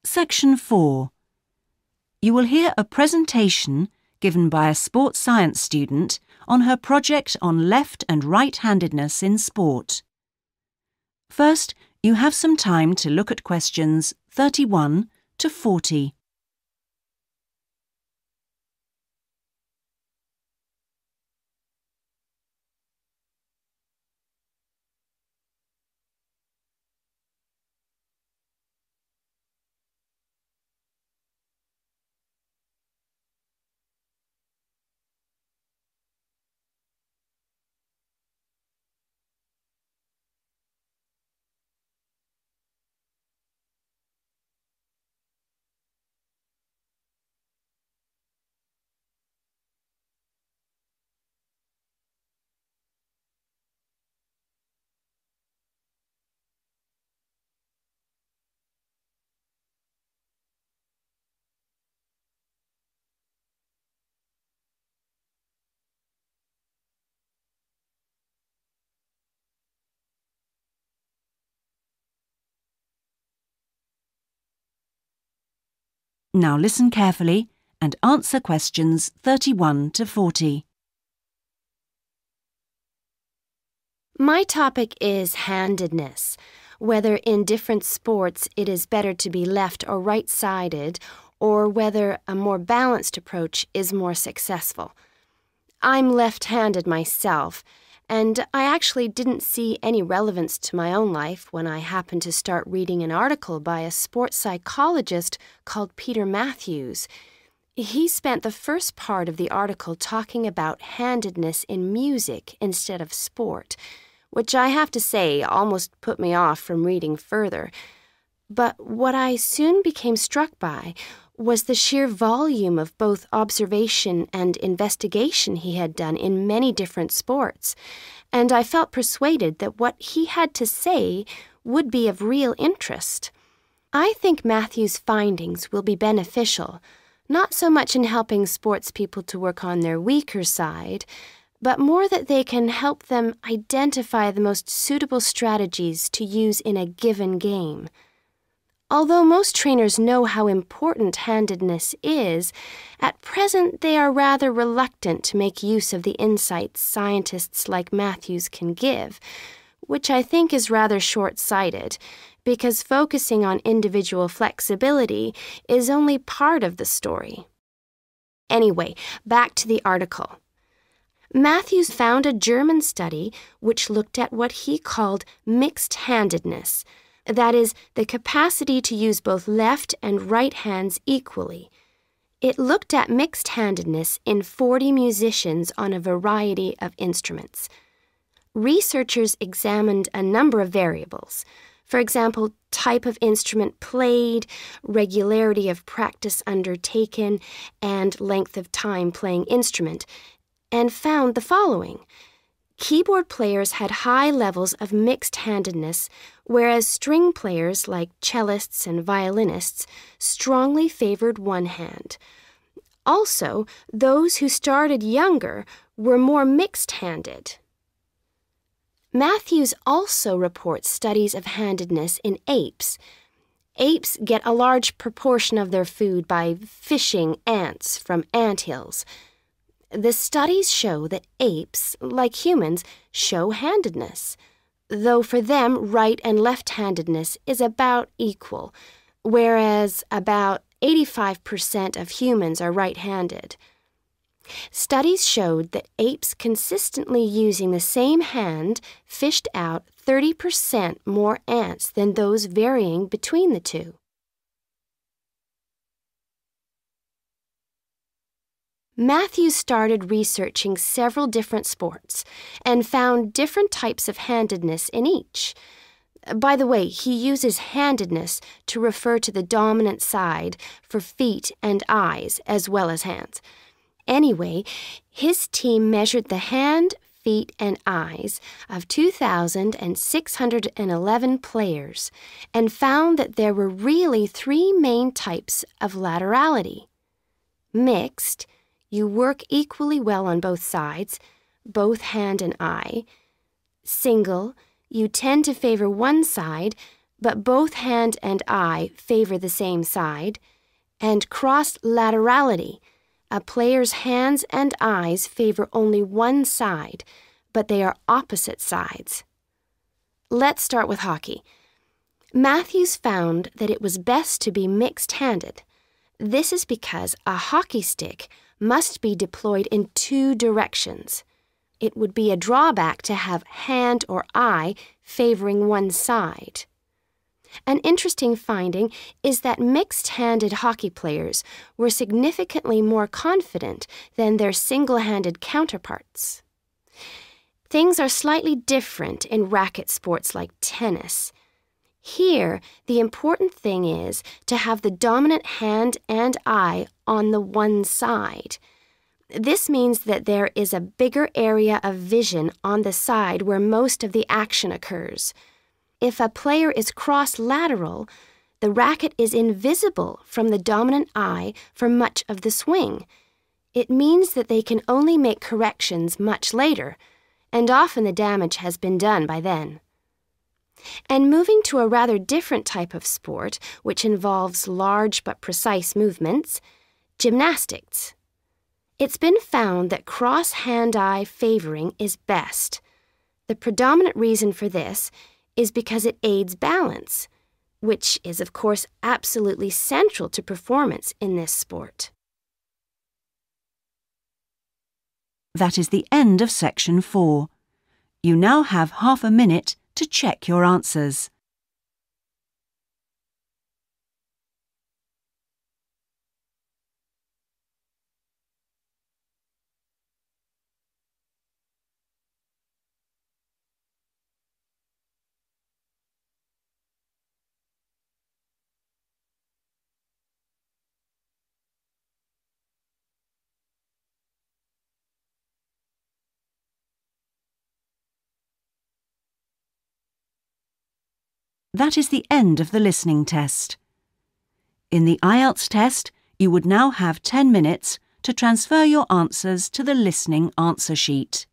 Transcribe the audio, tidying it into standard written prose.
Section 4. You will hear a presentation given by a sports science student on her project on left and right-handedness in sport. First, you have some time to look at questions 31 to 40. Now listen carefully and answer questions 31 to 40. My topic is handedness, whether in different sports it is better to be left or right-sided, or whether a more balanced approach is more successful. I'm left-handed myself, and I actually didn't see any relevance to my own life when I happened to start reading an article by a sports psychologist called Peter Matthews. He spent the first part of the article talking about handedness in music instead of sport, which I have to say almost put me off from reading further. But what I soon became struck by was the sheer volume of both observation and investigation he had done in many different sports, and I felt persuaded that what he had to say would be of real interest. I think Matthew's findings will be beneficial, not so much in helping sports people to work on their weaker side, but more that they can help them identify the most suitable strategies to use in a given game. Although most trainers know how important handedness is, at present they are rather reluctant to make use of the insights scientists like Matthews can give, which I think is rather short-sighted, because focusing on individual flexibility is only part of the story. Anyway, back to the article. Matthews found a German study which looked at what he called mixed-handedness, that is, the capacity to use both left and right hands equally. It looked at mixed-handedness in 40 musicians on a variety of instruments. Researchers examined a number of variables. For example, type of instrument played, regularity of practice undertaken, and length of time playing instrument, and found the following. Keyboard players had high levels of mixed-handedness, whereas string players like cellists and violinists strongly favored one hand. Also, those who started younger were more mixed-handed. Matthews also reports studies of handedness in apes. Apes get a large proportion of their food by fishing ants from anthills. The studies show that apes, like humans, show handedness, though for them right and left-handedness is about equal, whereas about 85% of humans are right-handed. Studies showed that apes consistently using the same hand fished out 30% more ants than those varying between the two. Matthews started researching several different sports and found different types of handedness in each. By the way, he uses handedness to refer to the dominant side for feet and eyes as well as hands. Anyway, his team measured the hand, feet, and eyes of 2,611 players and found that there were really three main types of laterality. Mixed, you work equally well on both sides, both hand and eye. Single, you tend to favor one side, but both hand and eye favor the same side, and cross-laterality. A player's hands and eyes favor only one side, but they are opposite sides. Let's start with hockey. Matthews found that it was best to be mixed-handed. This is because a hockey stick must be deployed in two directions. It would be a drawback to have hand or eye favoring one side. An interesting finding is that mixed-handed hockey players were significantly more confident than their single-handed counterparts. Things are slightly different in racket sports like tennis. Here, the important thing is to have the dominant hand and eye on the one side. This means that there is a bigger area of vision on the side where most of the action occurs. If a player is cross-lateral, the racket is invisible from the dominant eye for much of the swing. It means that they can only make corrections much later, and often the damage has been done by then. And moving to a rather different type of sport, which involves large but precise movements, gymnastics. It's been found that cross-hand-eye favoring is best. The predominant reason for this is because it aids balance, which is, of course, absolutely central to performance in this sport. That is the end of section 4. You now have half a minute to check your answers. That is the end of the listening test. In the IELTS test, you would now have 10 minutes to transfer your answers to the listening answer sheet.